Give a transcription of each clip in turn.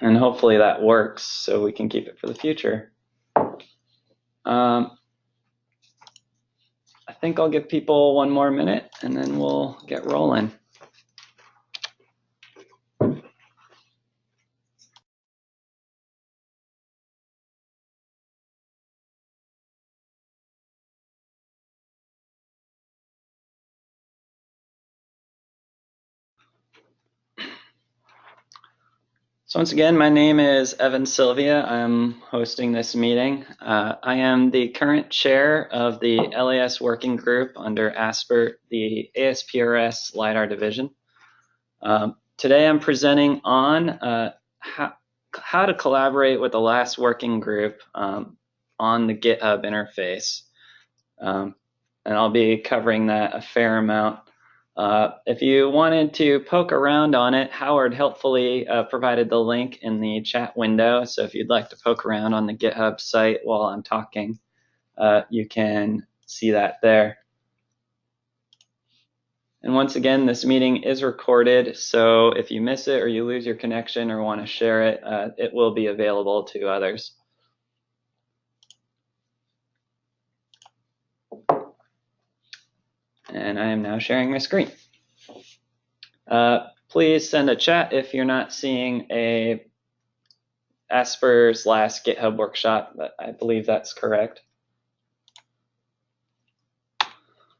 And hopefully that works so we can keep it for the future. I think I'll give people 1 more minute and then we'll get rolling. So once again, my name is Evan Sylvia. I'm hosting this meeting. I am the current chair of the LAS working group under the ASPRS LiDAR division. Today I'm presenting on how to collaborate with the LAS working group on the GitHub interface. And I'll be covering that a fair amount. If you wanted to poke around on it, Howard helpfully provided the link in the chat window. So if you'd like to poke around on the GitHub site while I'm talking, you can see that there. And once again, this meeting is recorded. So if you miss it or you lose your connection or want to share it, it will be available to others. And I am now sharing my screen. Please send a chat if you're not seeing a ASPRS last GitHub workshop, but I believe that's correct.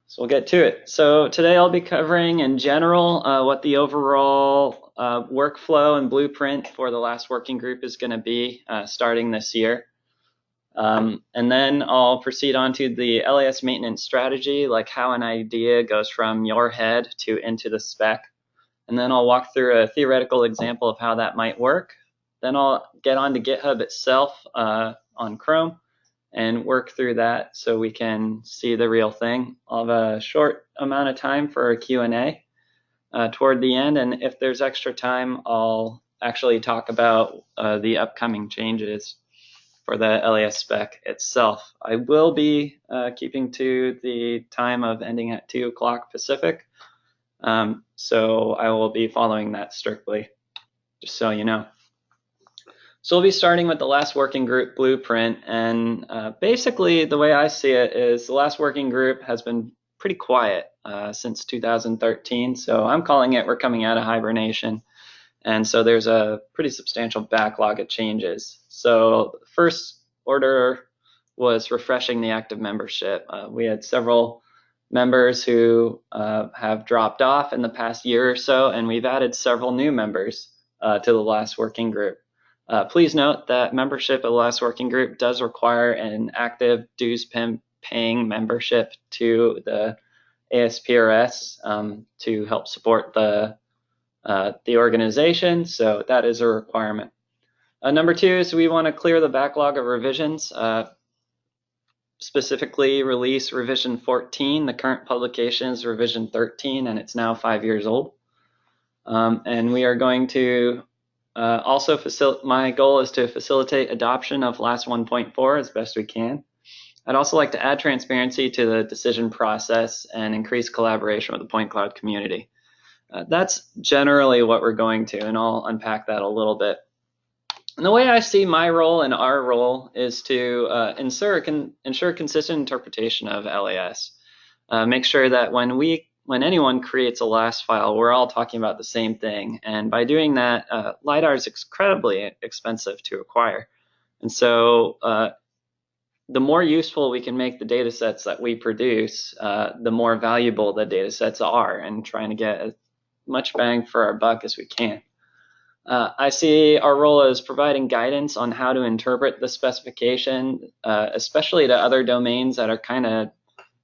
So we'll get to it. So today I'll be covering in general what the overall workflow and blueprint for the last working group is going to be starting this year. And then I'll proceed on to the LAS maintenance strategy, like how an idea goes from your head to into the spec. And then I'll walk through a theoretical example of how that might work. Then I'll get onto GitHub itself on Chrome and work through that so we can see the real thing. I'll have a short amount of time for a Q&A toward the end, and if there's extra time, I'll actually talk about the upcoming changes for the LAS spec itself. I will be keeping to the time of ending at 2 o'clock Pacific, so I will be following that strictly, just so you know. So we'll be starting with the last working group blueprint, and basically the way I see it is the last working group has been pretty quiet since 2013, so I'm calling it we're coming out of hibernation, and so there's a pretty substantial backlog of changes. So the first order was refreshing the active membership. We had several members who have dropped off in the past year or so, and we've added several new members to the last working group. Please note that membership of the last working group does require an active dues paying membership to the ASPRS to help support the organization, so that is a requirement. Number 2 is we want to clear the backlog of revisions, specifically release revision 14. The current publication is revision 13, and it's now 5 years old. And we are going to also my goal is to facilitate adoption of LAS 1.4 as best we can. I'd also like to add transparency to the decision process and increase collaboration with the point cloud community. That's generally what we're going to, and I'll unpack that a little bit. And the way I see my role and our role is to ensure consistent interpretation of LAS. Make sure that when anyone creates a LAS file, we're all talking about the same thing. And by doing that, LiDAR is incredibly expensive to acquire. And so the more useful we can make the data sets that we produce, the more valuable the data sets are, and trying to get as much bang for our buck as we can. I see our role as providing guidance on how to interpret the specification, especially to other domains that are kind of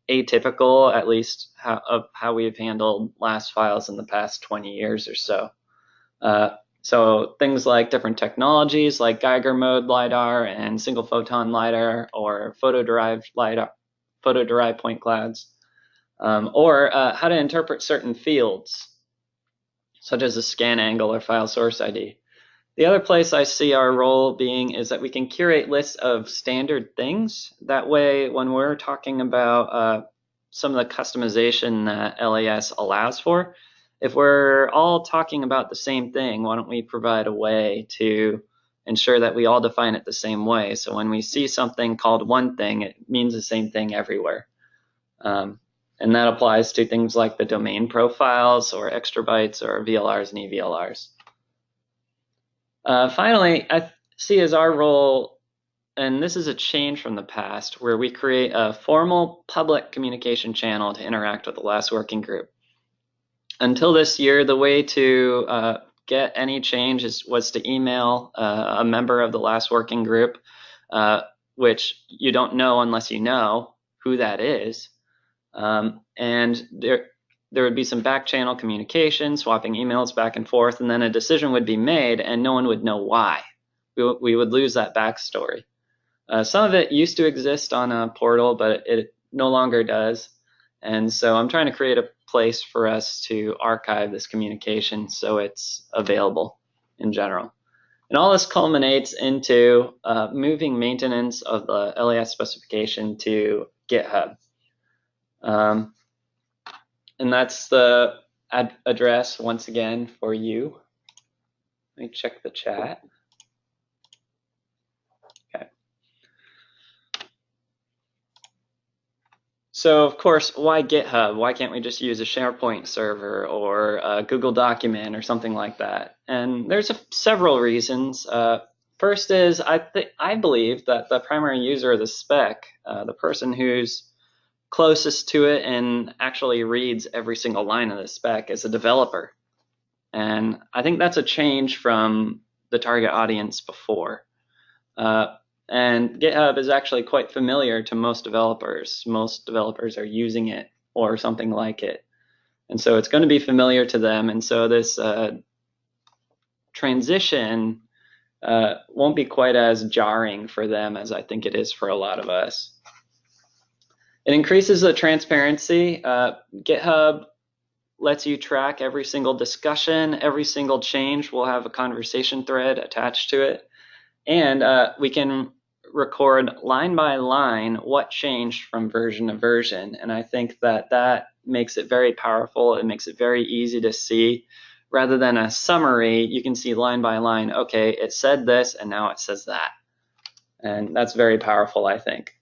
atypical, at least of how we've handled LAS files in the past 20 years or so. So things like different technologies like Geiger mode LiDAR and single photon LiDAR, or photo-derived LiDAR, photo-derived point clouds, or how to interpret certain fields, such as a scan angle or file source ID. The other place I see our role being is that we can curate lists of standard things. That way, when we're talking about some of the customization that LAS allows for, if we're all talking about the same thing, why don't we provide a way to ensure that we all define it the same way? So when we see something called one thing, it means the same thing everywhere. And that applies to things like the domain profiles or ExtraBytes or VLRs and EVLRs. Finally, I see as our role, and this is a change from the past, where we create a formal public communication channel to interact with the last working group. Until this year, the way to get any change was to email a member of the last working group, which you don't know unless you know who that is. And there would be some back channel communication, swapping emails back and forth, and then a decision would be made and no one would know why. We would lose that backstory. Some of it used to exist on a portal, but it no longer does. And so I'm trying to create a place for us to archive this communication so it's available in general. And all this culminates into moving maintenance of the LAS specification to GitHub. And that's the address once again for you. Let me check the chat. Okay. So of course, why GitHub? Why can't we just use a SharePoint server or a Google document or something like that? And there's several reasons. First is I believe that the primary user of the spec, the person who's closest to it and actually reads every single line of the spec, is a developer. And I think that's a change from the target audience before. And GitHub is actually quite familiar to most developers. Most developers are using it or something like it. And so it's going to be familiar to them. And so this transition won't be quite as jarring for them as I think it is for a lot of us. It increases the transparency. GitHub lets you track every single discussion, every single change. We'll have a conversation thread attached to it. And we can record line by line what changed from version to version. And I think that makes it very powerful. It makes it very easy to see. Rather than a summary, you can see line by line, okay, it said this and now it says that. And that's very powerful, I think.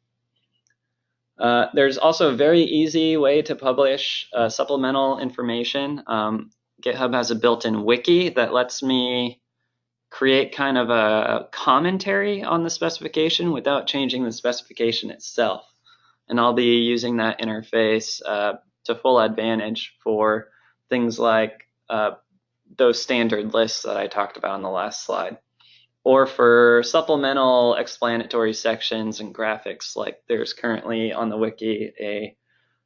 There's also a very easy way to publish supplemental information. GitHub has a built-in wiki that lets me create kind of a commentary on the specification without changing the specification itself. And I'll be using that interface to full advantage for things like those standard lists that I talked about in the last slide, or for supplemental explanatory sections and graphics, like there's currently on the wiki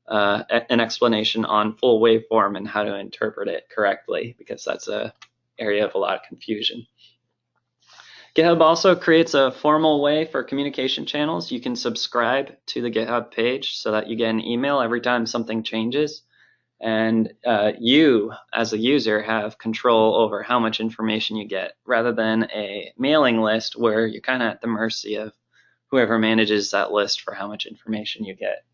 an explanation on full waveform and how to interpret it correctly, because that's an area of a lot of confusion. GitHub also creates a formal way for communication channels. You can subscribe to the GitHub page so that you get an email every time something changes. And you, as a user, have control over how much information you get, rather than a mailing list where you're kind of at the mercy of whoever manages that list for how much information you get.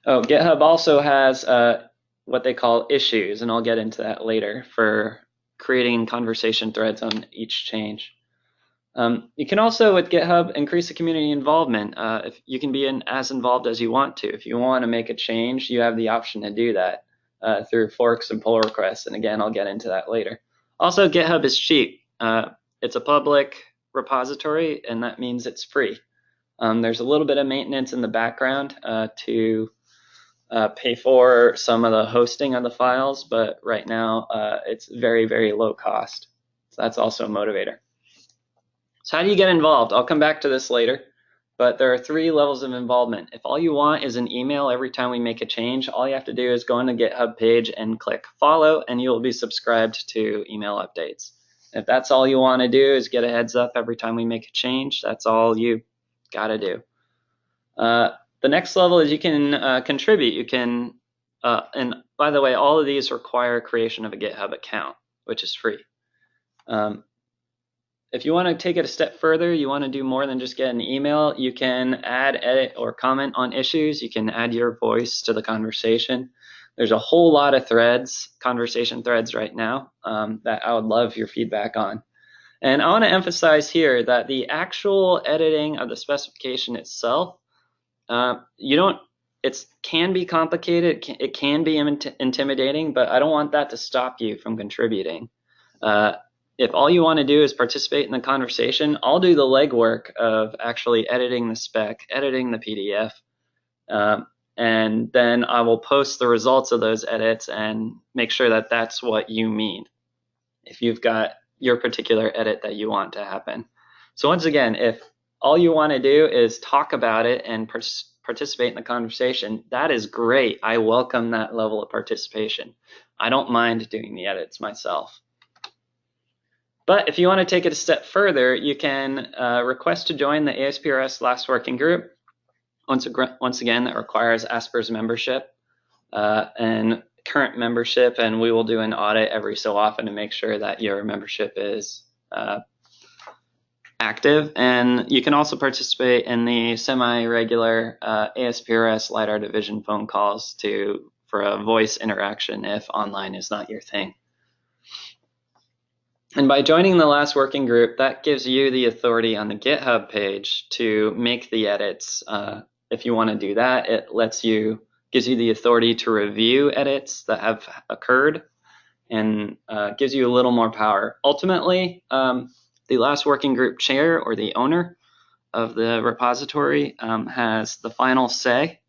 Oh, GitHub also has what they call issues, and I'll get into that later, for creating conversation threads on each change. You can also, with GitHub, increase the community involvement. If you can be as involved as you want to. If you want to make a change, you have the option to do that through forks and pull requests. And again, I'll get into that later. Also, GitHub is cheap. It's a public repository, and that means it's free. There's a little bit of maintenance in the background to pay for some of the hosting of the files, but right now it's very, very low cost. So that's also a motivator. So how do you get involved? I'll come back to this later, but there are 3 levels of involvement. If all you want is an email every time we make a change, all you have to do is go on the GitHub page and click follow, and you'll be subscribed to email updates. If that's all you want to do is get a heads up every time we make a change, that's all you got to do. The next level is you can contribute. You can, and by the way, all of these require creation of a GitHub account, which is free. If you want to take it a step further, you want to do more than just get an email, you can add, edit, or comment on issues. You can add your voice to the conversation. There's a whole lot of threads, conversation threads right now that I would love your feedback on. And I want to emphasize here that the actual editing of the specification itself, it can be complicated, it can be intimidating, but I don't want that to stop you from contributing. If all you want to do is participate in the conversation, I'll do the legwork of actually editing the spec, editing the PDF, and then I will post the results of those edits and make sure that that's what you mean, if you've got your particular edit that you want to happen. So once again, if all you want to do is talk about it and participate in the conversation, that is great. I welcome that level of participation. I don't mind doing the edits myself. But if you want to take it a step further, you can request to join the ASPRS last working group. Once again, that requires ASPRS membership and current membership, and we will do an audit every so often to make sure that your membership is active. And you can also participate in the semi-regular ASPRS LiDAR division phone calls for a voice interaction if online is not your thing. And by joining the last working group, that gives you the authority on the GitHub page to make the edits. If you want to do that, it gives you the authority to review edits that have occurred and gives you a little more power. Ultimately, the last working group chair or the owner of the repository has the final say.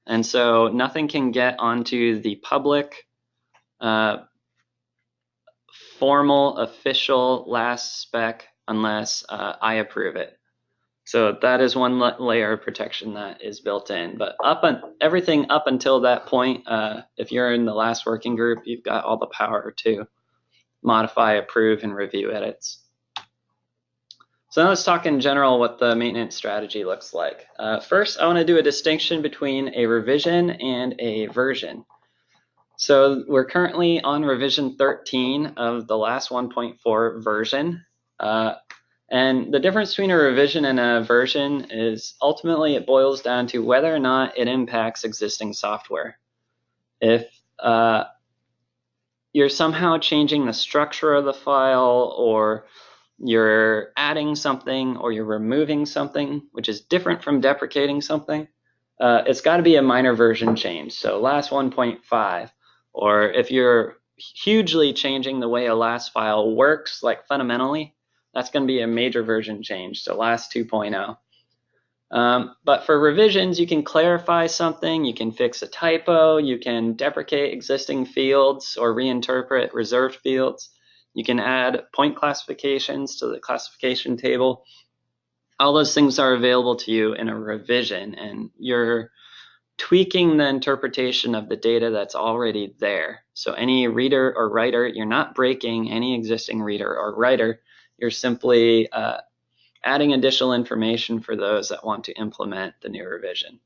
And so nothing can get onto the public formal official last spec unless I approve it. So that is one layer of protection that is built in. But everything up until that point, if you're in the last working group, you've got all the power to modify, approve, and review edits. So now let's talk in general what the maintenance strategy looks like. First, I want to do a distinction between a revision and a version. So we're currently on revision 13 of the last 1.4 version. And the difference between a revision and a version is ultimately it boils down to whether or not it impacts existing software. If you're somehow changing the structure of the file, or you're adding something, or you're removing something, which is different from deprecating something, it's got to be a minor version change. So last 1.5, or if you're hugely changing the way a last file works, like fundamentally, that's going to be a major version change, so last 2.0. But for revisions, you can clarify something, you can fix a typo, you can deprecate existing fields or reinterpret reserved fields. You can add point classifications to the classification table. All those things are available to you in a revision, and you're tweaking the interpretation of the data that's already there. So any reader or writer, you're not breaking any existing reader or writer. You're simply adding additional information for those that want to implement the new revision.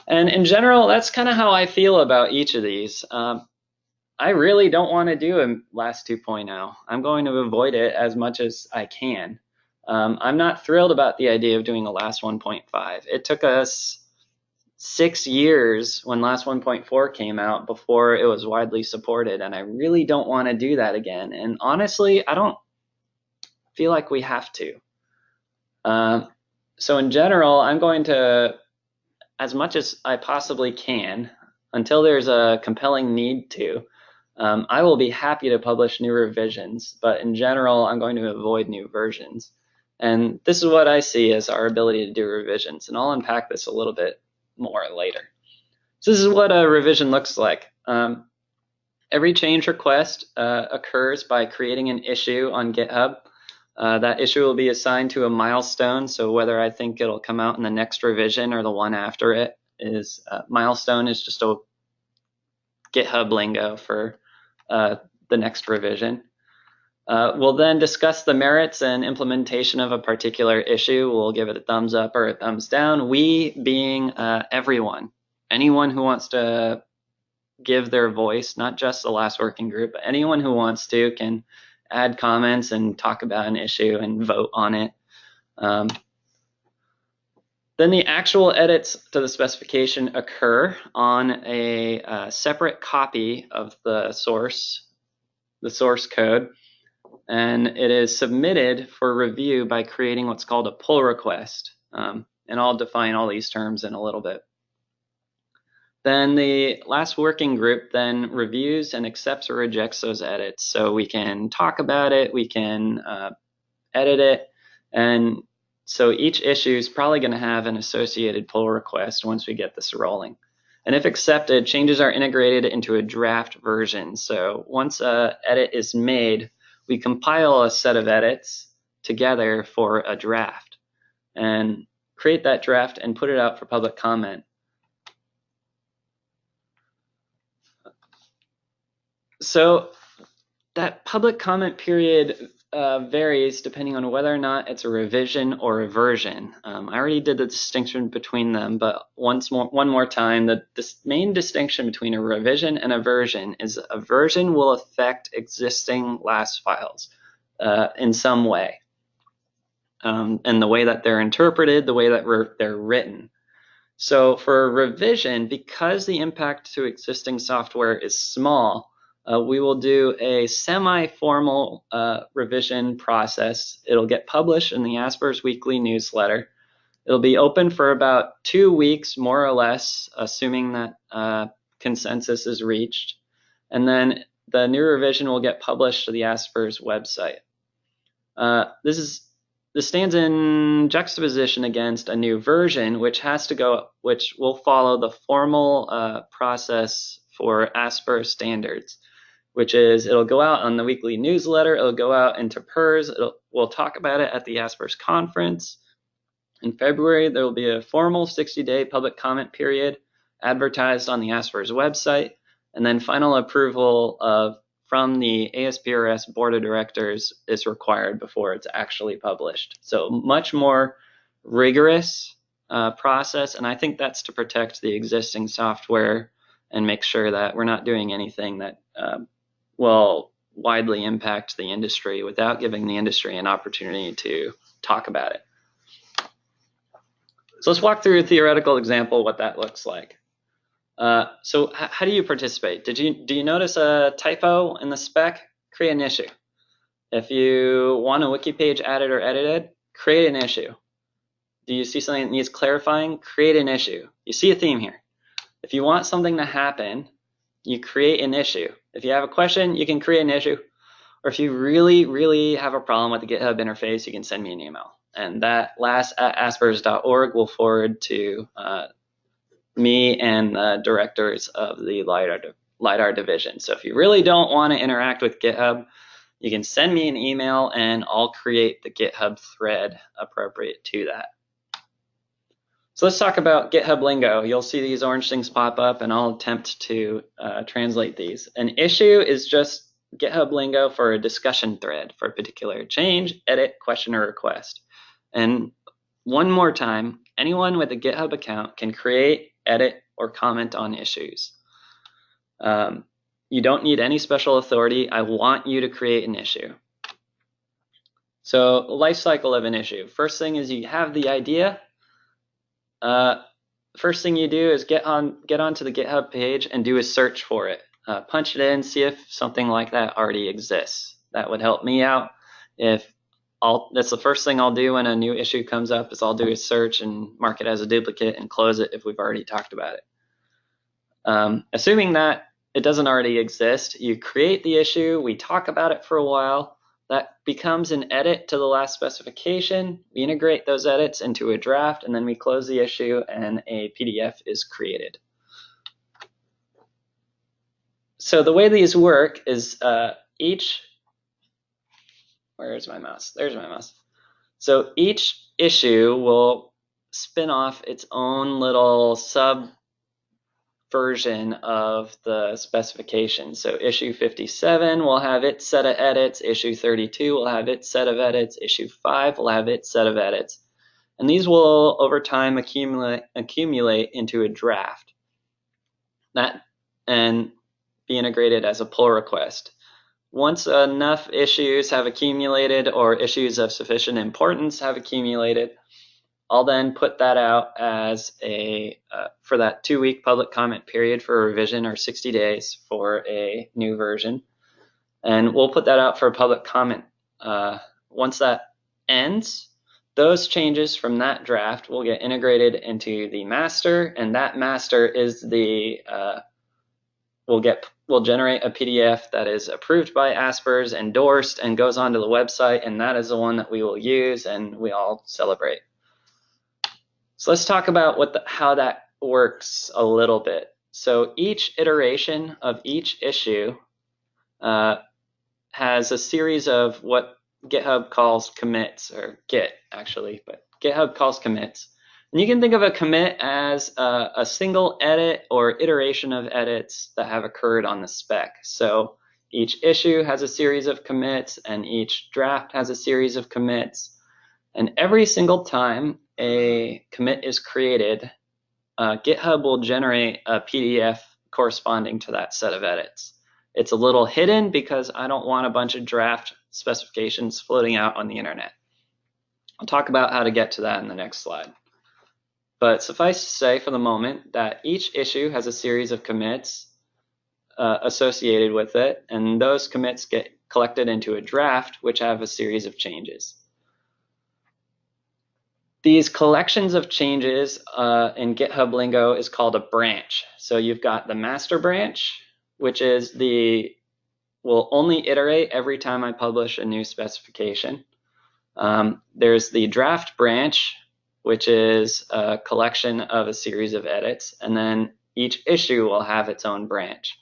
And in general, that's kind of how I feel about each of these. I really don't want to do a last 2.0. I'm going to avoid it as much as I can. I'm not thrilled about the idea of doing a last 1.5. It took us 6 years when last 1.4 came out before it was widely supported, and I really don't want to do that again. And honestly, I don't feel like we have to. So in general, I'm going to, as much as I possibly can, until there's a compelling need to, I will be happy to publish new revisions, but in general, I'm going to avoid new versions. And this is what I see as our ability to do revisions, and I'll unpack this a little bit more later. So this is what a revision looks like. Every change request occurs by creating an issue on GitHub. That issue will be assigned to a milestone, so whether I think it'll come out in the next revision or the one after it is milestone is just a GitHub lingo for the next revision. We'll then discuss the merits and implementation of a particular issue. We'll give it a thumbs up or a thumbs down. We being everyone, anyone who wants to give their voice, not just the last working group, but anyone who wants to can add comments and talk about an issue and vote on it. Then the actual edits to the specification occur on a separate copy of the source code, and it is submitted for review by creating what's called a pull request. And I'll define all these terms in a little bit. Then the last working group then reviews and accepts or rejects those edits. So we can talk about it, we can edit it, and so each issue is probably going to have an associated pull request once we get this rolling. And if accepted, changes are integrated into a draft version. So once an edit is made, we compile a set of edits together for a draft and create that draft and put it out for public comment. So that public comment period varies depending on whether or not it's a revision or a version. I already did the distinction between them, but one more time, the main distinction between a revision and a version is a version will affect existing LAS files in some way. And the way that they're interpreted, the way that they're written. So for a revision, because the impact to existing software is small, we will do a semi-formal revision process. It'll get published in the ASPRS weekly newsletter. It'll be open for about 2 weeks, more or less, assuming that consensus is reached. And then the new revision will get published to the ASPRS website. This stands in juxtaposition against a new version, which will follow the formal process for ASPRS standards, which is it'll go out on the weekly newsletter, it'll go out into PERS, we'll talk about it at the ASPRS conference. In February, there will be a formal 60-day public comment period advertised on the ASPRS website, and then final approval from the ASPRS Board of Directors is required before it's actually published. So much more rigorous process, and I think that's to protect the existing software and make sure that we're not doing anything that will widely impact the industry without giving the industry an opportunity to talk about it. So let's walk through a theoretical example of what that looks like. So how do you participate? Do you notice a typo in the spec? Create an issue. If you want a wiki page added or edited, create an issue. Do you see something that needs clarifying? Create an issue. You see a theme here. If you want something to happen, you create an issue. If you have a question, you can create an issue. Or if you really, really have a problem with the GitHub interface, you can send me an email. And that last@asprs.org will forward to me and the directors of the LiDAR division. So if you really don't want to interact with GitHub, you can send me an email and I'll create the GitHub thread appropriate to that. So let's talk about GitHub lingo. You'll see these orange things pop up and I'll attempt to translate these. An issue is just GitHub lingo for a discussion thread for a particular change, edit, question, or request. And one more time, anyone with a GitHub account can create, edit, or comment on issues. You don't need any special authority. I want you to create an issue. So life cycle of an issue. First thing is you have the idea. First thing you do is get onto the GitHub page and do a search for it. Punch it in, see if something like that already exists. That would help me out. That's the first thing I'll do when a new issue comes up is I'll do a search and mark it as a duplicate and close it if we've already talked about it. Assuming that it doesn't already exist, you create the issue, we talk about it for a while, that becomes an edit to the last specification, we integrate those edits into a draft, and then we close the issue and a PDF is created. So the way these work is where's my mouse? There's my mouse. So each issue will spin off its own little sub version of the specification. So issue 57 will have its set of edits, issue 32 will have its set of edits, issue 5 will have its set of edits. And these will over time accumulate into a draft and be integrated as a pull request. Once enough issues have accumulated or issues of sufficient importance have accumulated, I'll then put that out as a for that 2-week public comment period for a revision, or 60 days for a new version. And we'll put that out for a public comment. Once that ends, those changes from that draft will get integrated into the master, and that master is the will generate a PDF that is approved by ASPRS, endorsed, and goes onto the website, and that is the one that we will use and we all celebrate. So let's talk about how that works a little bit. So each iteration of each issue has a series of what GitHub calls commits, or Git actually, but GitHub calls commits. And you can think of a commit as a single edit or iteration of edits that have occurred on the spec. So each issue has a series of commits, and each draft has a series of commits. And every single time a commit is created, GitHub will generate a PDF corresponding to that set of edits. It's a little hidden because I don't want a bunch of draft specifications floating out on the internet. I'll talk about how to get to that in the next slide. But suffice to say for the moment that each issue has a series of commits associated with it, and those commits get collected into a draft which have a series of changes. These collections of changes in GitHub lingo is called a branch. So you've got the master branch, which is will only iterate every time I publish a new specification. There's the draft branch, which is a collection of a series of edits, and then each issue will have its own branch.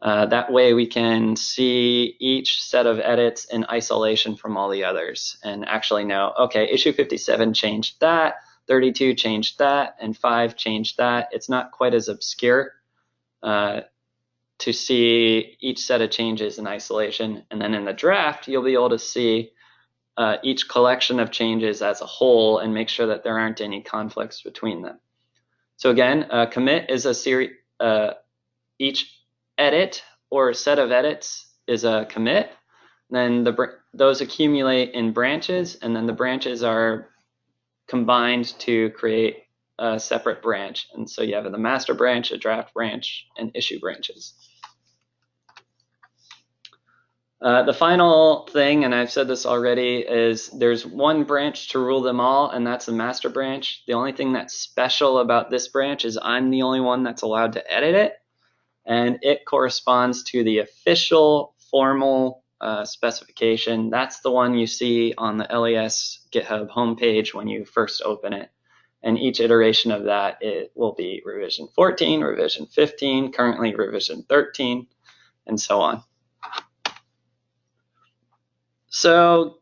That way we can see each set of edits in isolation from all the others and actually know, okay, issue 57 changed that, 32 changed that, and 5 changed that. It's not quite as obscure to see each set of changes in isolation. And then in the draft, you'll be able to see each collection of changes as a whole and make sure that there aren't any conflicts between them. So again, a commit is a series, each edit or set of edits is a commit. Then those accumulate in branches, and then the branches are combined to create a separate branch. And so you have the master branch, a draft branch, and issue branches. The final thing, and I've said this already, is there's one branch to rule them all, and that's the master branch. The only thing that's special about this branch is I'm the only one that's allowed to edit it, and it corresponds to the official formal specification. That's the one you see on the LES GitHub homepage when you first open it. And each iteration of that, it will be revision 14, revision 15, currently revision 13, and so on. So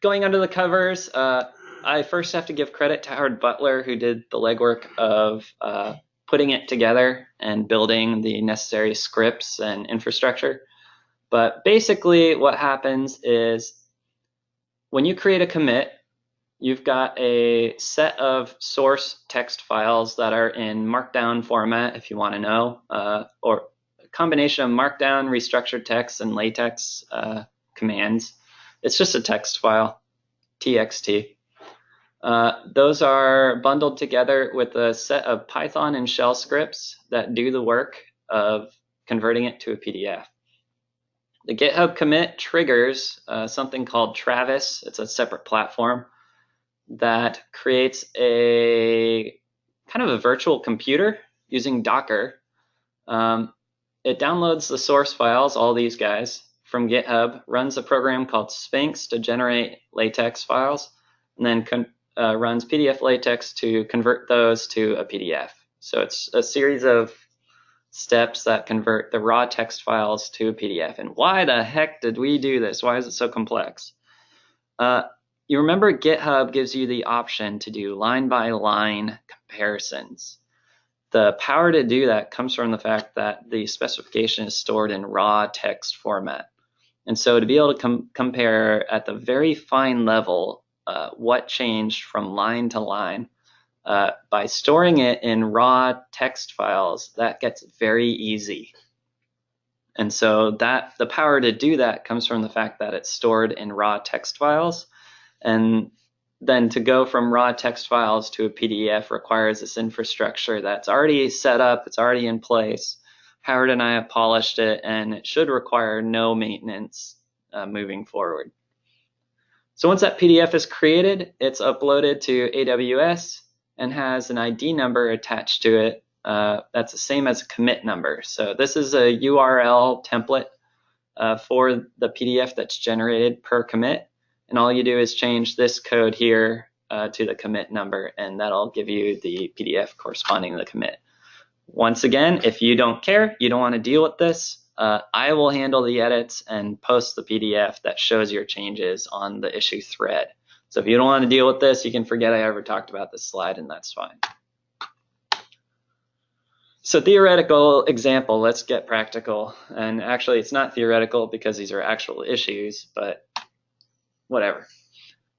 going under the covers, I first have to give credit to Howard Butler, who did the legwork of putting it together and building the necessary scripts and infrastructure. But basically what happens is when you create a commit, you've got a set of source text files that are in Markdown format, if you want to know, or a combination of Markdown, restructured text, and LaTeX commands. It's just a text file, txt. Those are bundled together with a set of Python and shell scripts that do the work of converting it to a PDF. The GitHub commit triggers something called Travis. It's a separate platform that creates a kind of a virtual computer using Docker. It downloads the source files, all these guys, from GitHub, runs a program called Sphinx to generate LaTeX files, and then runs PDF LaTeX to convert those to a PDF. So it's a series of steps that convert the raw text files to a PDF. And why the heck did we do this? Why is it so complex? You remember GitHub gives you the option to do line-by-line comparisons. The power to do that comes from the fact that the specification is stored in raw text format. And so to be able to compare at the very fine level what changed from line to line, by storing it in raw text files, that gets very easy. And so the power to do that comes from the fact that it's stored in raw text files. And then to go from raw text files to a PDF requires this infrastructure that's already set up, it's already in place. Howard and I have polished it, and it should require no maintenance moving forward. So once that PDF is created, it's uploaded to AWS and has an ID number attached to it. That's the same as a commit number. So this is a URL template for the PDF that's generated per commit. And all you do is change this code here to the commit number, and that'll give you the PDF corresponding to the commit. Once again, if you don't care, you don't want to deal with this, I will handle the edits and post the PDF that shows your changes on the issue thread. So if you don't want to deal with this, you can forget I ever talked about this slide, and that's fine. So theoretical example, let's get practical. And actually, it's not theoretical because these are actual issues, but whatever.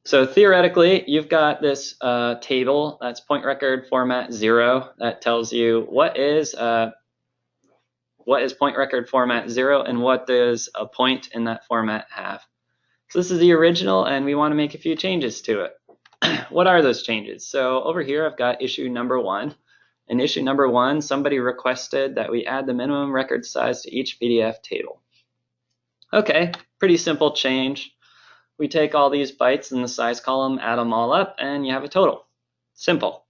So theoretically, you've got this table that's point record format 0 that tells you what is point record format 0 and what does a point in that format have. So this is the original, and we want to make a few changes to it. What are those changes? So over here, I've got issue number 1. In issue number 1, somebody requested that we add the minimum record size to each PDF table. Okay, pretty simple change. We take all these bytes in the size column, add them all up, and you have a total. Simple.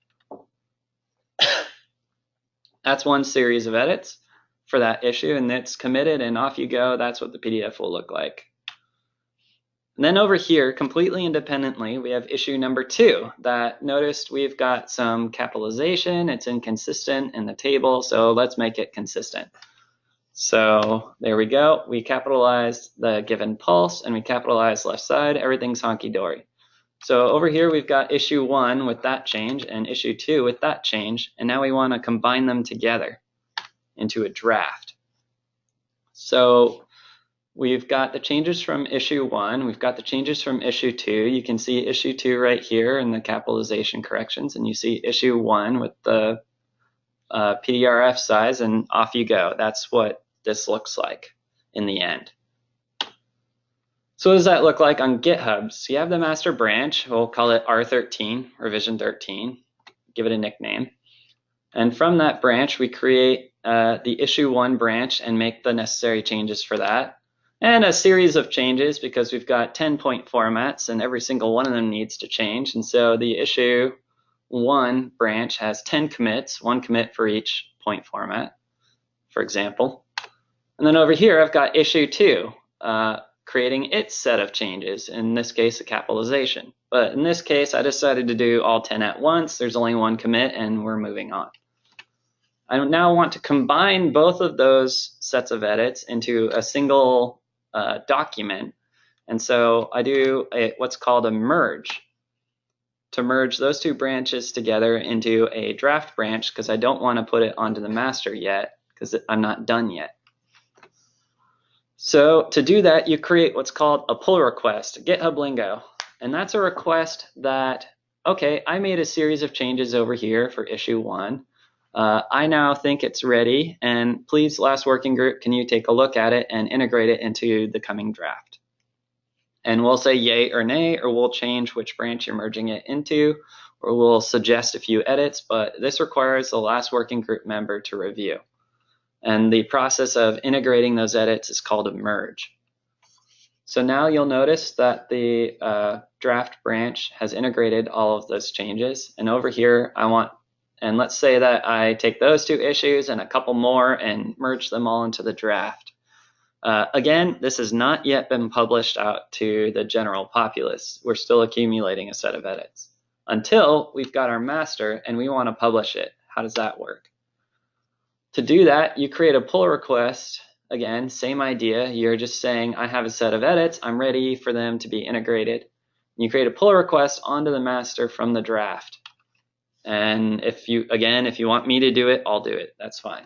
That's one series of edits for that issue, and it's committed, and off you go. That's what the PDF will look like. And then over here, completely independently, we have issue number 2 that noticed we've got some capitalization. It's inconsistent in the table, so let's make it consistent. So there we go. We capitalized the given pulse, and we capitalized left side. Everything's honky-dory. So over here, we've got issue 1 with that change and issue 2 with that change, and now we want to combine them together into a draft. So we've got the changes from issue 1. We've got the changes from issue 2. You can see issue 2 right here in the capitalization corrections, and you see issue 1 with the PDRF size, and off you go. That's what this looks like in the end. So what does that look like on GitHub? So you have the master branch. We'll call it R13, revision 13. Give it a nickname. And from that branch, we create the issue 1 branch and make the necessary changes for that. And a series of changes, because we've got 10 point formats and every single one of them needs to change. And so the issue 1 branch has 10 commits, 1 commit for each point format, for example. And then over here, I've got issue 2, creating its set of changes, in this case, a capitalization. But in this case, I decided to do all 10 at once. There's only 1 commit, and we're moving on. I now want to combine both of those sets of edits into a single document. And so I do what's called a merge, to merge those 2 branches together into a draft branch, because I don't want to put it onto the master yet, because I'm not done yet. So to do that, you create what's called a pull request, GitHub lingo. And that's a request that, okay, I made a series of changes over here for issue 1. I now think it's ready, and please, last working group, can you take a look at it and integrate it into the coming draft? And we'll say yay or nay, or we'll change which branch you're merging it into, or we'll suggest a few edits, but this requires the last working group member to review. And the process of integrating those edits is called a merge. So now you'll notice that the draft branch has integrated all of those changes. And over here, and let's say that I take those 2 issues and a couple more and merge them all into the draft. Again, this has not yet been published out to the general populace. We're still accumulating a set of edits until we've got our master and we want to publish it. How does that work? To do that, you create a pull request. Again, same idea. You're just saying, I have a set of edits. I'm ready for them to be integrated. You create a pull request onto the master from the draft. And if you want me to do it, I'll do it. That's fine.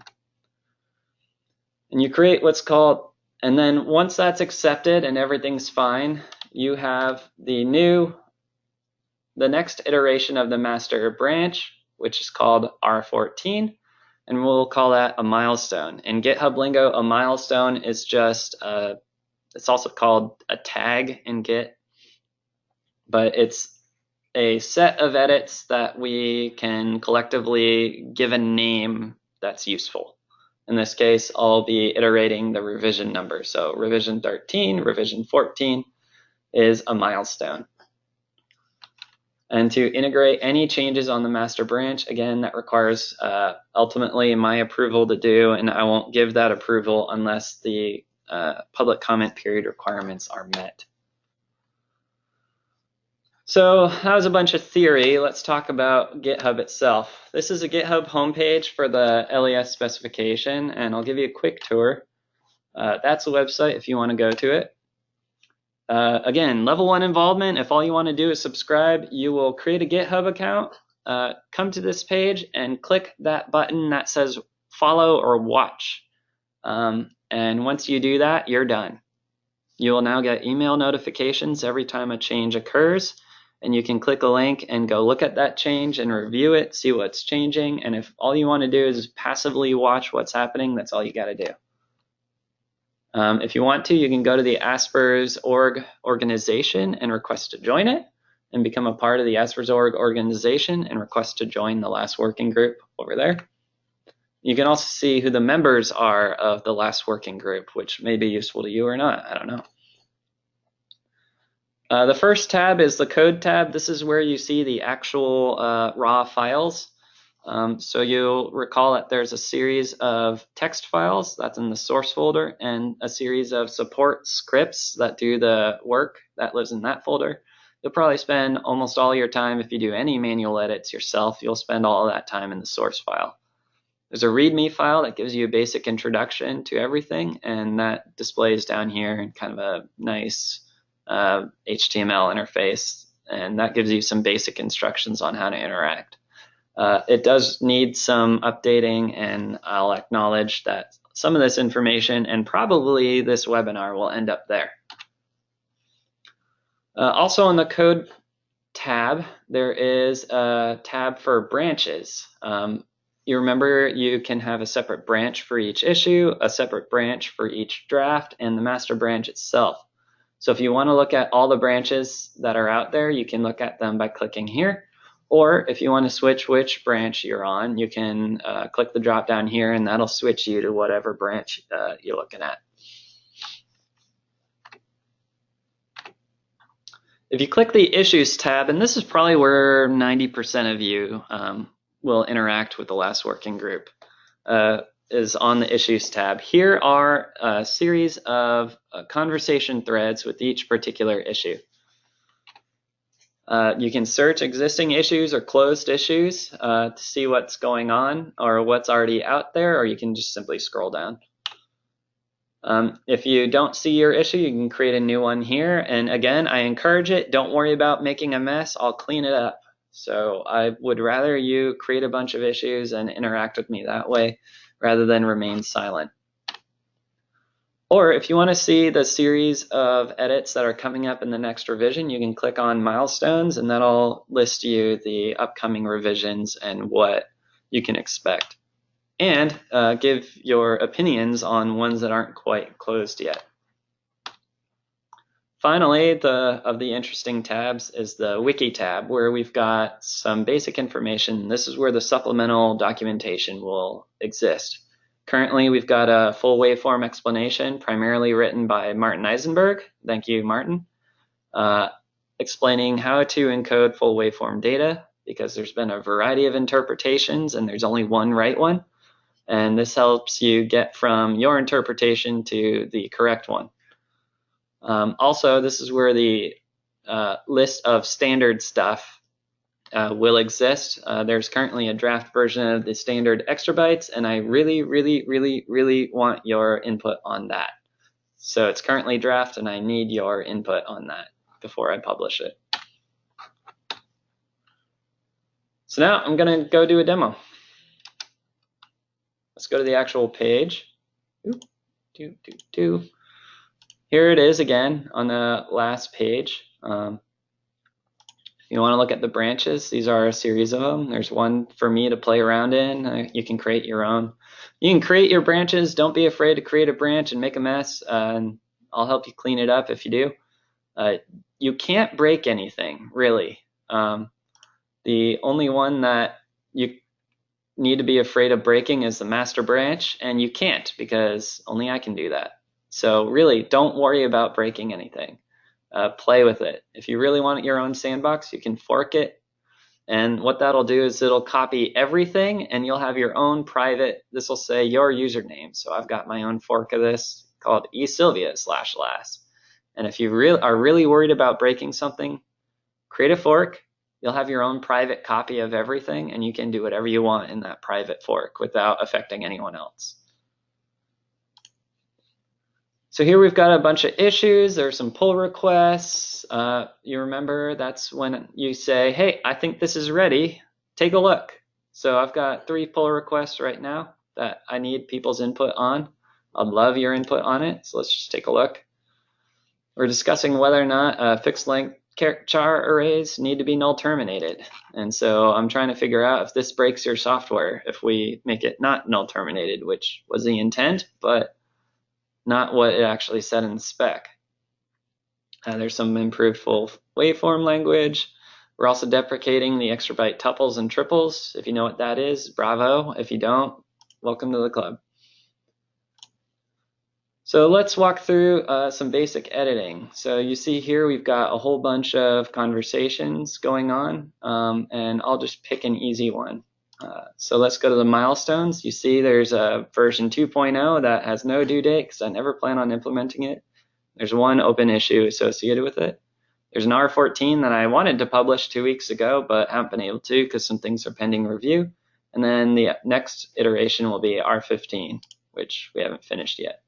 And you create what's called, and then once that's accepted and everything's fine, you have the next iteration of the master branch, which is called R14. And we'll call that a milestone. In GitHub lingo, a milestone is just, it's also called a tag in Git, but it's a set of edits that we can collectively give a name that's useful. In this case, I'll be iterating the revision number. So revision 13, revision 14 is a milestone. And to integrate any changes on the master branch, again, that requires ultimately my approval to do, and I won't give that approval unless the public comment period requirements are met. So that was a bunch of theory. Let's talk about GitHub itself. This is a GitHub homepage for the LES specification, and I'll give you a quick tour. That's the website if you want to go to it. Again, level 1 involvement. If all you want to do is subscribe, you will create a GitHub account, come to this page and click that button that says follow or watch. And once you do that, you're done. You will now get email notifications every time a change occurs, and you can click a link and go look at that change and review it, see what's changing. And if all you want to do is passively watch what's happening, that's all you got to do. If you want to, you can go to the ASPRS org organization and request to join it and become a part of the ASPRS org organization and request to join the last working group over there. You can also see who the members are of the last working group, which may be useful to you or not, I don't know. The first tab is the code tab. This is where you see the actual raw files. So you'll recall that there's a series of text files that's in the source folder and a series of support scripts that do the work that lives in that folder. You'll probably spend almost all your time, if you do any manual edits yourself, you'll spend all of that time in the source file. There's a README file that gives you a basic introduction to everything, and that displays down here in kind of a nice HTML interface, and that gives you some basic instructions on how to interact. It does need some updating, and I'll acknowledge that some of this information and probably this webinar will end up there. Also on the code tab, there is a tab for branches. You remember you can have a separate branch for each issue, a separate branch for each draft, and the master branch itself. So if you want to look at all the branches that are out there, you can look at them by clicking here. Or if you want to switch which branch you're on, you can click the drop down here, and that'll switch you to whatever branch you're looking at. If you click the Issues tab, and this is probably where 90% of you will interact with the last working group, is on the Issues tab. Here are a series of conversation threads with each particular issue. You can search existing issues or closed issues to see what's going on or what's already out there, or you can just simply scroll down. If you don't see your issue, you can create a new one here. And again, I encourage it. Don't worry about making a mess. I'll clean it up. So I would rather you create a bunch of issues and interact with me that way rather than remain silent. Or if you want to see the series of edits that are coming up in the next revision, you can click on Milestones, and that'll list you the upcoming revisions and what you can expect. And give your opinions on ones that aren't quite closed yet. Finally, of the interesting tabs is the Wiki tab, where we've got some basic information. This is where the supplemental documentation will exist. Currently, we've got a full waveform explanation, primarily written by Martin Eisenberg. Thank you, Martin. Explaining how to encode full waveform data, because there's been a variety of interpretations and there's only one right one. And this helps you get from your interpretation to the correct one. Also, this is where the list of standard stuff will exist. There's currently a draft version of the standard ExtraBytes, and I really, really, really, really want your input on that. So it's currently draft, and I need your input on that before I publish it. So now I'm going to go do a demo. Let's go to the actual page. Here it is again on the last page. If you want to look at the branches, these are a series of them. There's one for me to play around in. You can create your own. You can create your branches. Don't be afraid to create a branch and make a mess, and I'll help you clean it up if you do. You can't break anything, really. The only one that you need to be afraid of breaking is the master branch, and you can't because only I can do that. So really, don't worry about breaking anything. Play with it. If you really want your own sandbox, you can fork it. And what that'll do is it'll copy everything, and you'll have your own private, this will say your username. So I've got my own fork of this called eSylvia/last. And if you are really worried about breaking something, create a fork. You'll have your own private copy of everything, and you can do whatever you want in that private fork without affecting anyone else. So here we've got a bunch of issues. There's some pull requests. You remember that's when you say, hey, I think this is ready. Take a look. So I've got 3 pull requests right now that I need people's input on. I'd love your input on it. So let's just take a look. We're discussing whether or not fixed length char arrays need to be null terminated. And so I'm trying to figure out if this breaks your software, if we make it not null terminated, which was the intent, but not what it actually said in the spec. There's some improved full waveform language. We're also deprecating the ExtraByte tuples and triples. If you know what that is, bravo. If you don't, welcome to the club. So let's walk through some basic editing. So you see here we've got a whole bunch of conversations going on, and I'll just pick an easy one. So let's go to the milestones. You see there's a version 2.0 that has no due date because I never plan on implementing it. There's one open issue associated with it. There's an R14 that I wanted to publish 2 weeks ago, but haven't been able to because some things are pending review. And then the next iteration will be R15, which we haven't finished yet.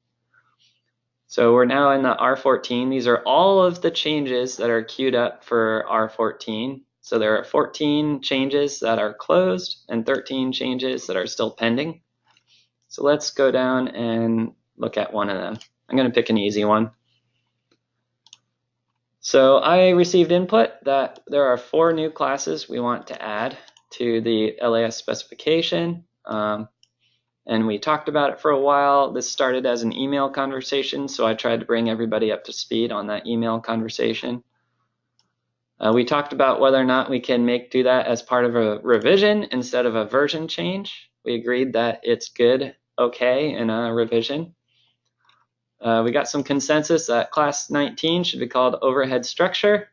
So we're now in the R14. These are all of the changes that are queued up for R14. So there are 14 changes that are closed and 13 changes that are still pending. So let's go down and look at one of them. I'm going to pick an easy one. So I received input that there are 4 new classes we want to add to the LAS specification. And we talked about it for a while. This started as an email conversation, so I tried to bring everybody up to speed on that email conversation. We talked about whether or not we can do that as part of a revision instead of a version change. We agreed that it's good, okay, in a revision. We got some consensus that class 19 should be called overhead structure.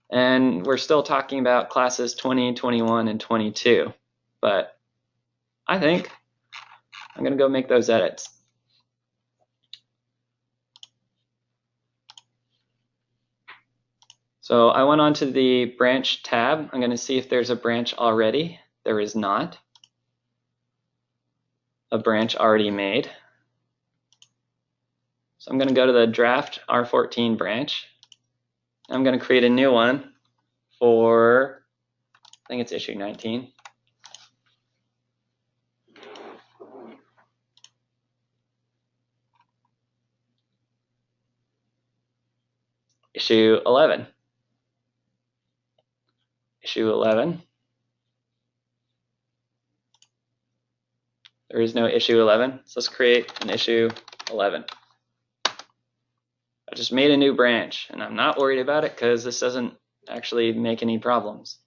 And we're still talking about classes 20, 21, and 22. But I think I'm going to go make those edits. So I went on to the branch tab. I'm going to see if there's a branch already. There is not a branch already made. So I'm going to go to the draft R14 branch. I'm going to create a new one for, I think it's issue 19. Issue 11. Issue 11. There is no issue 11, so let's create an issue 11. I just made a new branch, and I'm not worried about it because this doesn't actually make any problems.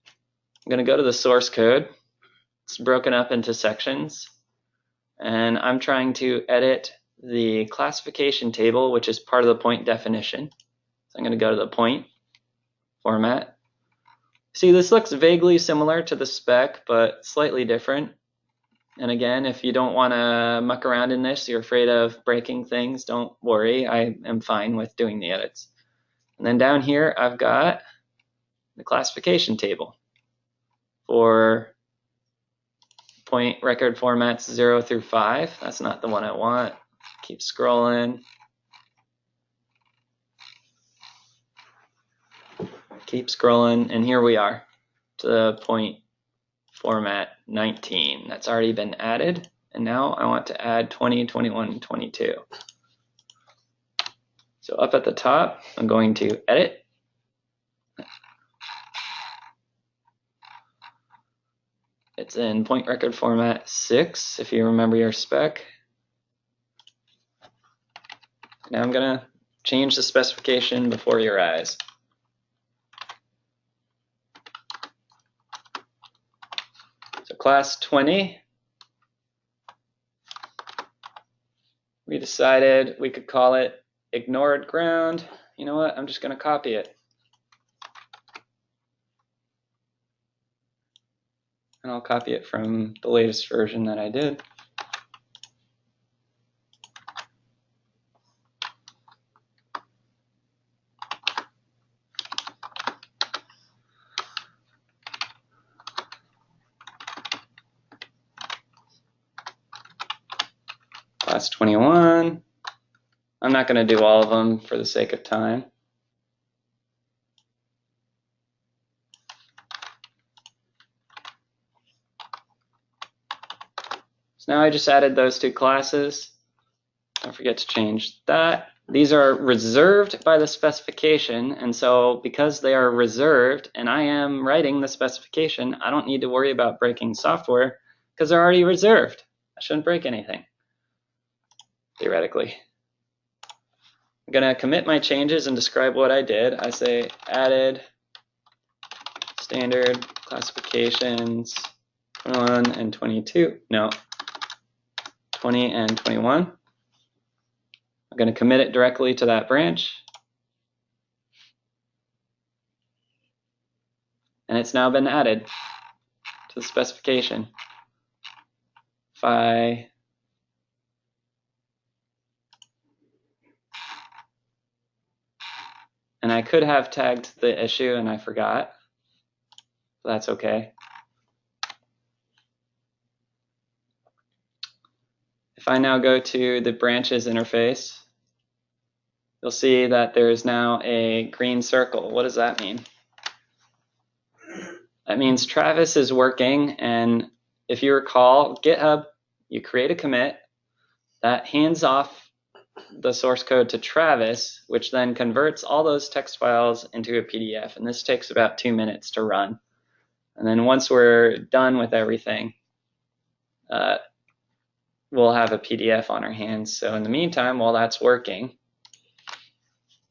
I'm going to go to the source code. It's broken up into sections, and I'm trying to edit the classification table, which is part of the point definition. So I'm going to go to the point format. See, this looks vaguely similar to the spec, but slightly different. And again, if you don't want to muck around in this, you're afraid of breaking things, don't worry. I am fine with doing the edits. And then down here, I've got the classification table for point record formats 0 through 5. That's not the one I want. Keep scrolling. Keep scrolling, and here we are to the point format 19. That's already been added, and now I want to add 20, 21, and 22. So up at the top, I'm going to edit. It's in point record format 6, if you remember your spec. Now I'm going to change the specification before your eyes. class 20, we decided we could call it ignored ground. You know what? I'm just going to copy it. And I'll copy it from the latest version that I did. Class 21. I'm not going to do all of them for the sake of time. So now I just added those two classes. Don't forget to change that. These are reserved by the specification, and so because they are reserved and I am writing the specification, I don't need to worry about breaking software because they're already reserved. I shouldn't break anything, theoretically. I'm going to commit my changes and describe what I did. I say added standard classifications 21 and 22. No, 20 and 21. I'm going to commit it directly to that branch. And it's now been added to the specification. If I and I could have tagged the issue and I forgot. That's okay. If I now go to the branches interface, you'll see that there's now a green circle. What does that mean? That means Travis is working, and if you recall, GitHub, you create a commit that hands off the source code to Travis, which then converts all those text files into a PDF, and this takes about 2 minutes to run. And then once we're done with everything, we'll have a PDF on our hands. So in the meantime, while that's working,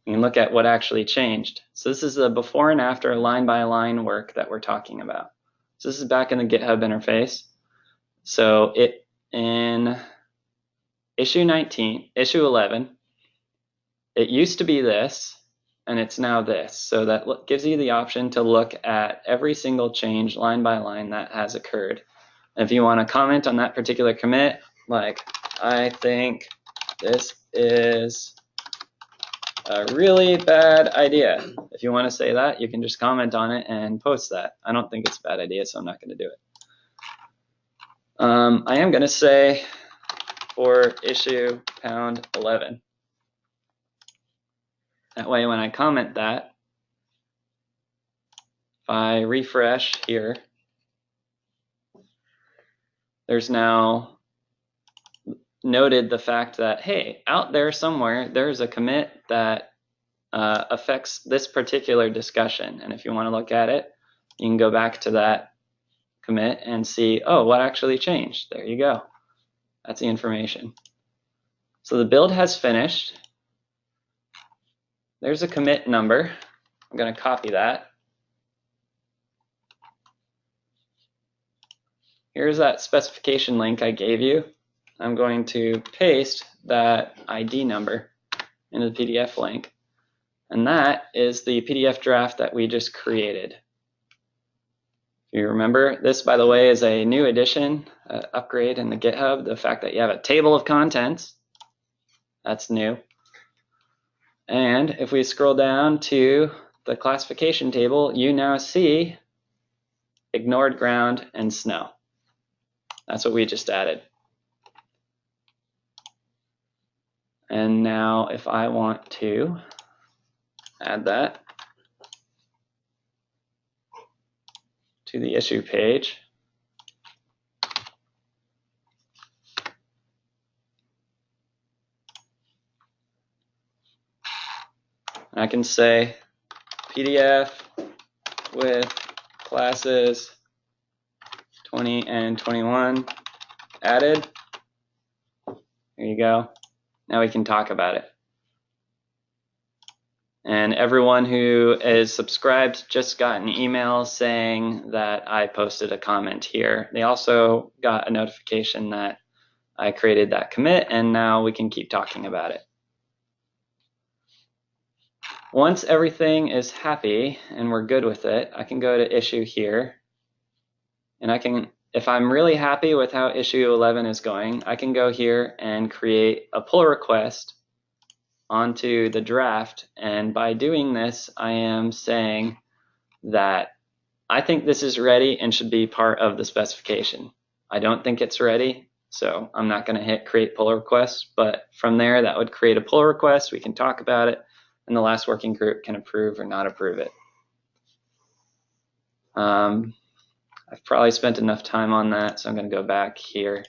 you can look at what actually changed. So this is the before and after line by line work that we're talking about. So this is back in the GitHub interface. So in issue 11, it used to be this, and it's now this. So that gives you the option to look at every single change line by line that has occurred. And if you want to comment on that particular commit, like, I think this is a really bad idea. If you want to say that, you can just comment on it and post that. I don't think it's a bad idea, so I'm not going to do it. I am going to say for issue pound 11. That way when I comment that, if I refresh here, there's now noted the fact that, hey, out there somewhere, there's a commit that affects this particular discussion. And if you want to look at it, you can go back to that commit and see, oh, what actually changed? There you go. That's the information. So the build has finished. There's a commit number. I'm going to copy that. Here's that specification link I gave you. I'm going to paste that ID number into the PDF link. And that is the PDF draft that we just created. If you remember, this, by the way, is a new addition, upgrade in the GitHub. The fact that you have a table of contents, that's new. And if we scroll down to the classification table, you now see ignored ground and snow. That's what we just added. And now if I want to add that to the issue page, I can say PDF with classes 20 and 21 added. There you go. Now we can talk about it. And everyone who is subscribed just got an email saying that I posted a comment here. They also got a notification that I created that commit, and now we can keep talking about it. Once everything is happy and we're good with it, I can go to issue here, and I can, if I'm really happy with how issue 11 is going, I can go here and create a pull request onto the draft. And by doing this, I am saying that I think this is ready and should be part of the specification. I don't think it's ready, so I'm not going to hit create pull request, but from there that would create a pull request. We can talk about it, and the last working group can approve or not approve it. I've probably spent enough time on that, so I'm going to go back here.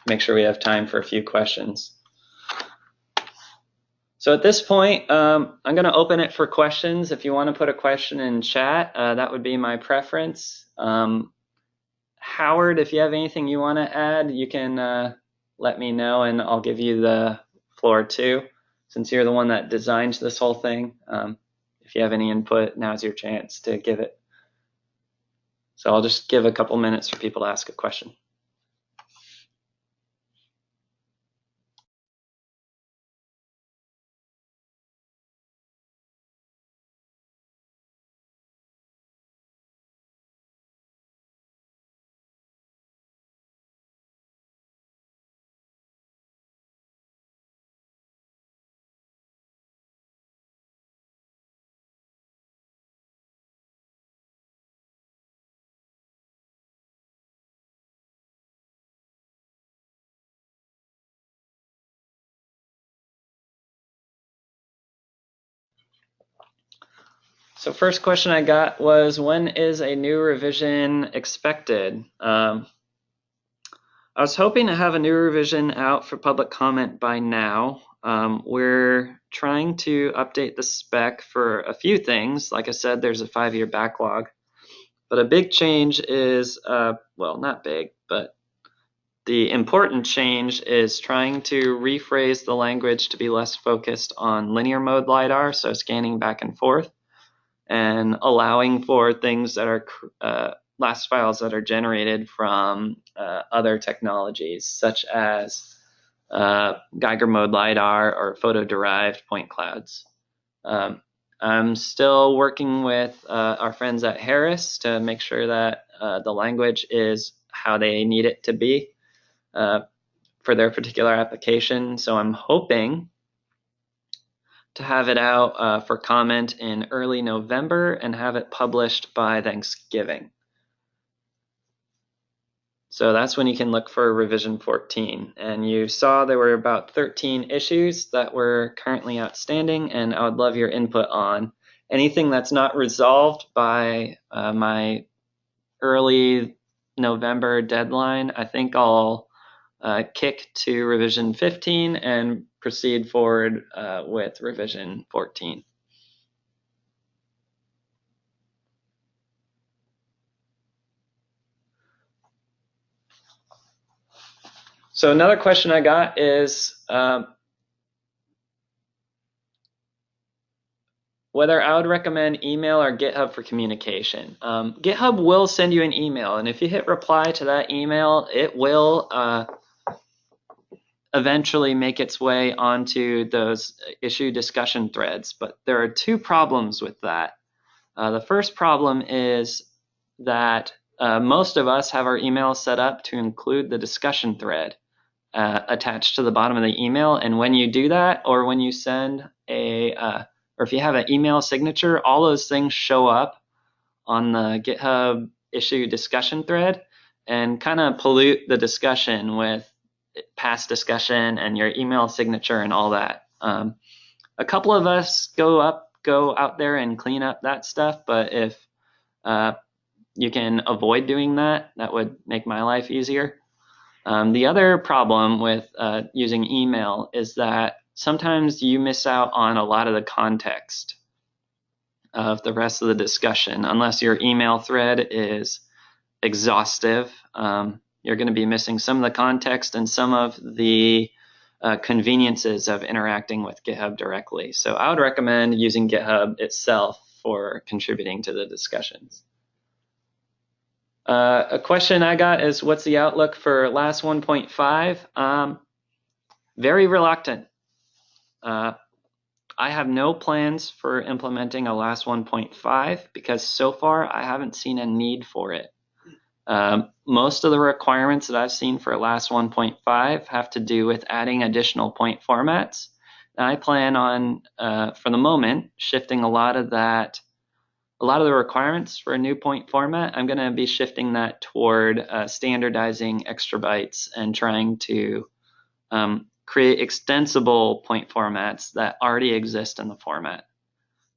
Make sure we have time for a few questions. So at this point, I'm going to open it for questions. If you want to put a question in chat, that would be my preference. Howard, if you have anything you want to add, you can let me know, and I'll give you the floor too, since you're the one that designed this whole thing. If you have any input, now's your chance to give it. So I'll just give a couple minutes for people to ask a question. So first question I got was, when is a new revision expected? I was hoping to have a new revision out for public comment by now. We're trying to update the spec for a few things. Like I said, there's a 5-year backlog. But a big change is, well, not big, but the important change is trying to rephrase the language to be less focused on linear mode LiDAR, so scanning back and forth, and allowing for things that are last files that are generated from other technologies, such as Geiger mode LiDAR or photo-derived point clouds. I'm still working with our friends at Harris to make sure that the language is how they need it to be for their particular application. So I'm hoping to have it out for comment in early November and have it published by Thanksgiving. So that's when you can look for revision 14. And you saw there were about 13 issues that were currently outstanding, and I would love your input on anything that's not resolved by my early November deadline. I think I'll kick to revision 15 and proceed forward with revision 14. So another question I got is whether I would recommend email or GitHub for communication. GitHub will send you an email, and if you hit reply to that email, it will eventually make its way onto those issue discussion threads. But there are two problems with that. The first problem is that most of us have our email set up to include the discussion thread attached to the bottom of the email. And when you do that, or when you send or if you have an email signature, all those things show up on the GitHub issue discussion thread and kind of pollute the discussion with past discussion and your email signature and all that. A couple of us go out there and clean up that stuff, but if you can avoid doing that, that would make my life easier. The other problem with using email is that sometimes you miss out on a lot of the context of the rest of the discussion. Unless your email thread is exhaustive, you're going to be missing some of the context and some of the conveniences of interacting with GitHub directly. So I would recommend using GitHub itself for contributing to the discussions. A question I got is, what's the outlook for LAS 1.5? Very reluctant. I have no plans for implementing a LAS 1.5 because so far I haven't seen a need for it. Most of the requirements that I've seen for LAS 1.5 have to do with adding additional point formats. And I plan on, for the moment, shifting a lot of the requirements for a new point format. I'm going to be shifting that toward standardizing ExtraBytes and trying to create extensible point formats that already exist in the format.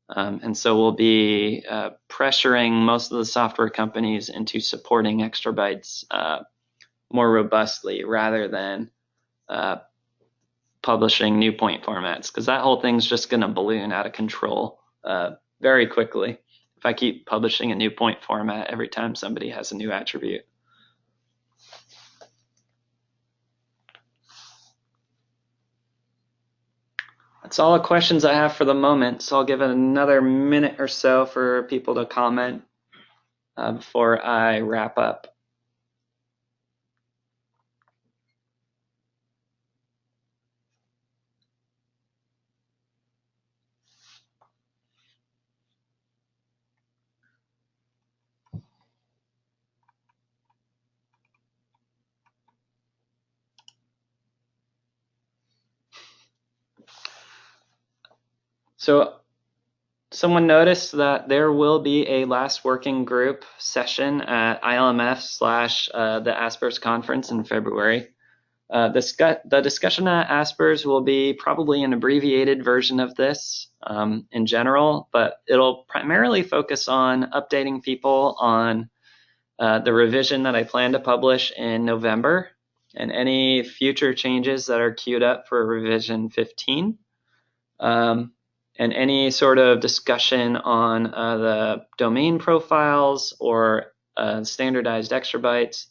And so we'll be pressuring most of the software companies into supporting ExtraBytes more robustly rather than publishing new point formats, because that whole thing's just going to balloon out of control very quickly if I keep publishing a new point format every time somebody has a new attribute. That's all the questions I have for the moment, so I'll give it another minute or so for people to comment before I wrap up. So someone noticed that there will be a last working group session at ILMF/the ASPRS conference in February. The discussion at ASPRS will be probably an abbreviated version of this in general, but it'll primarily focus on updating people on the revision that I plan to publish in November and any future changes that are queued up for revision 15. And any sort of discussion on the domain profiles or standardized ExtraBytes.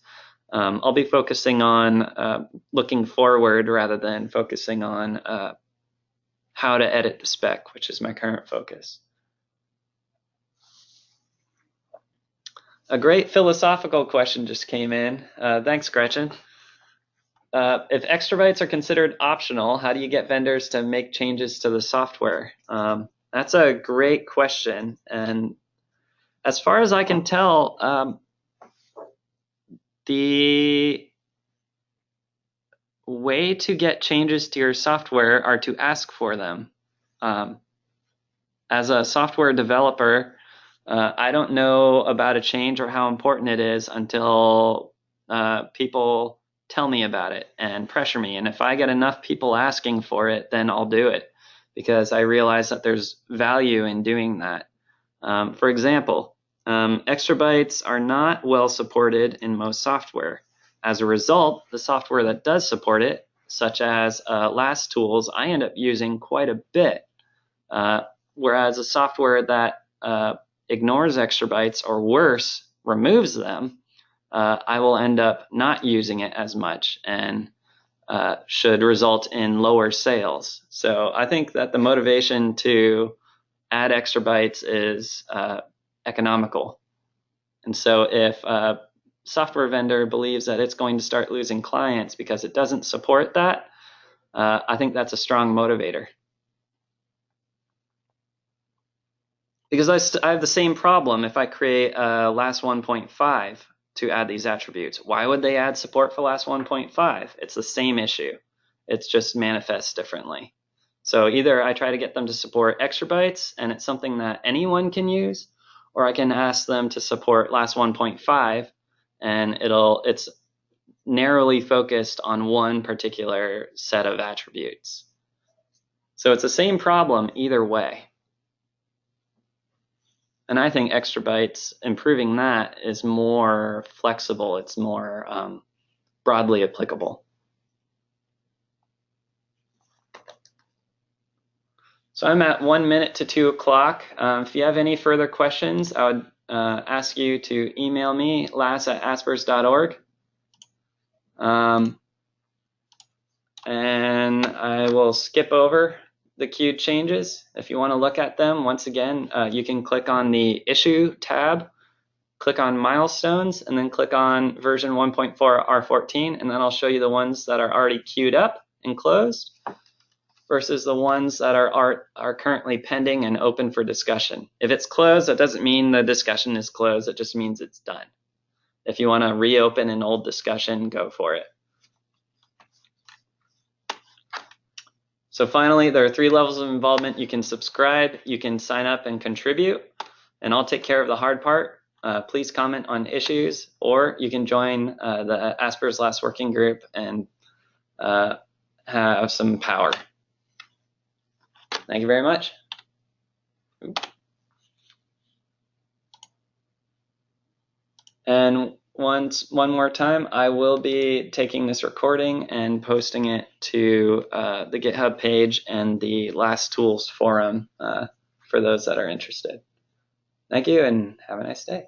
I'll be focusing on looking forward rather than focusing on how to edit the spec, which is my current focus. A great philosophical question just came in. Thanks, Gretchen. If ExtraBytes are considered optional, how do you get vendors to make changes to the software? That's a great question. And as far as I can tell, the way to get changes to your software are to ask for them. As a software developer, I don't know about a change or how important it is until people tell me about it and pressure me. And if I get enough people asking for it, then I'll do it because I realize that there's value in doing that. For example, ExtraBytes are not well supported in most software. As a result, the software that does support it, such as LAS tools, I end up using quite a bit. Whereas a software that ignores ExtraBytes or worse, removes them, I will end up not using it as much and should result in lower sales. So I think that the motivation to add ExtraBytes is economical. And so if a software vendor believes that it's going to start losing clients because it doesn't support that, I think that's a strong motivator. Because I have the same problem if I create a LAS 1.5 to add these attributes. Why would they add support for LAS 1.5? It's the same issue. It's just manifests differently. So either I try to get them to support ExtraBytes and it's something that anyone can use, or I can ask them to support LAS 1.5 and it's narrowly focused on one particular set of attributes. So it's the same problem either way. And I think ExtraBytes, improving that is more flexible. It's more broadly applicable. So I'm at 1 minute to 2 o'clock. If you have any further questions, I would ask you to email me, las@asprs.org. And I will skip over the queued changes. If you want to look at them, once again, you can click on the Issue tab, click on Milestones, and then click on version 1.4 R14, and then I'll show you the ones that are already queued up and closed versus the ones that are currently pending and open for discussion. If it's closed, that doesn't mean the discussion is closed, it just means it's done. If you want to reopen an old discussion, go for it. So finally, there are 3 levels of involvement. You can subscribe, you can sign up and contribute, and I'll take care of the hard part. Please comment on issues, or you can join the ASPRS Last Working Group and have some power. Thank you very much. And one more time, I will be taking this recording and posting it to the GitHub page and the Last Tools forum for those that are interested. Thank you and have a nice day.